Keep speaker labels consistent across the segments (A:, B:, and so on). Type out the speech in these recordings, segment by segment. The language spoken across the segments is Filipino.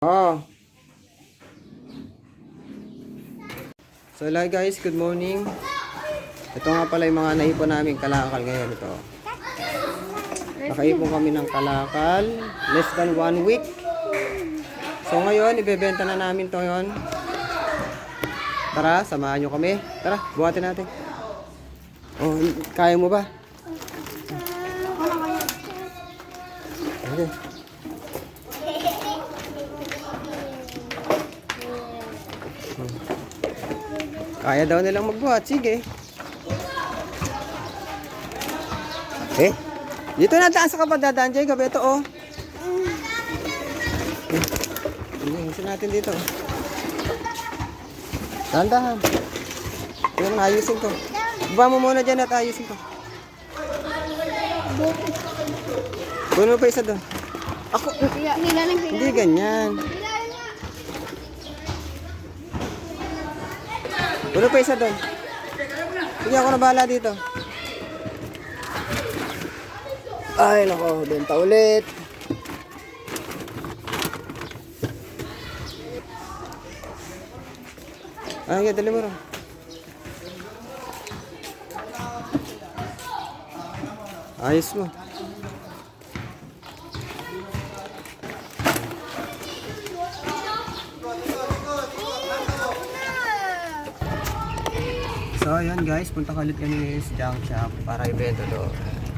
A: Oh. So hello guys, good morning. Ito nga pala yung mga naipon namin kalakal ngayon ito. Nakaipon kami ng kalakal, less than 1 week. So ngayon, ibebenta na namin to ngayon. Tara, samahan nyo kami. Tara, buhatin natin. Oh, kaya mo ba? Okay. Kaya daw nilang magbuhat. Sige. Eh, dito na daan sa kabadadaan, Jacob. Ito, oh. Hindi natin dito. Dahan-dahan. Tingnan mo, ayusin ko. Baba mo muna dyan at ayusin ko. Kunin mo pa isa doon. Ako, hindi ganyan. Kunin pa isa doon. Sige, ako na bahala dito. Ay, nako, benta ulit. Ay, dali mo rin. Ayos mo. So, ayan guys, punta ka ulit kami sa junk shop para ibenta doon.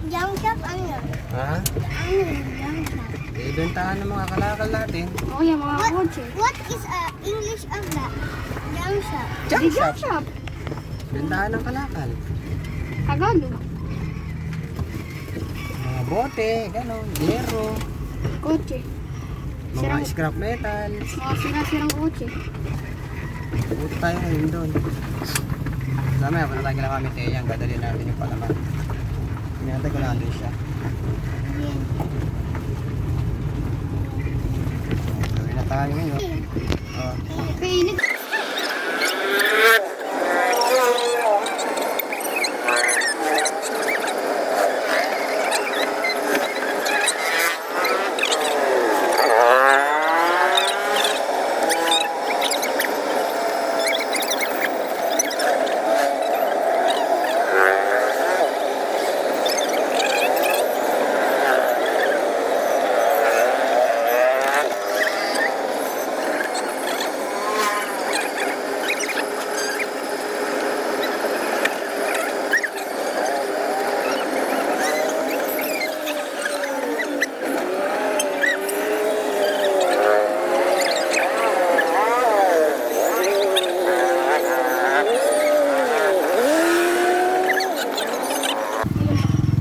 B: Junk shop ano?
A: Ha?
B: Ano junk shop?
A: Ibentahan ng mga kalakal natin.
C: Oh, yung mga kotse.
B: What is English of that? Junk shop.
A: Junk shop. Bentahan ng kalakal.
C: Tagalog.
A: Mga bote, gano'n, yero,
C: Kotse.
A: mga scrap metal.
C: Mga sira-sirang kotse.
A: Punta tayo ngayon doon. Mamaya, punta tayo kailangan kami teyang. Gadali natin yung palaman. Pinatay ko lang doon siya. Gawin na tayo ngayon. Oh.
C: Kainit.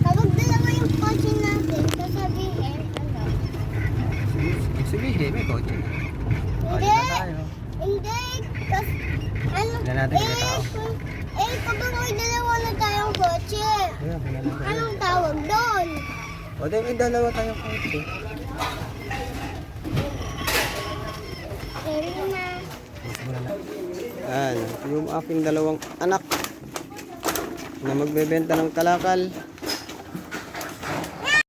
B: Kapag dalawa yung kotse natin, sasabihin, ano?
A: Sige, may kotse.
B: Hindi. Hindi. Kasi, ano?
A: Tignan natin yung tao.
B: Kapag may dalawa na tayong kotse,
A: Ayan, pinala ko.
B: anong tawag doon?
A: O, di may dalawa tayong kotse.
B: Sorry na.
A: Yan, yung aking dalawang anak na magbebenta ng kalakal.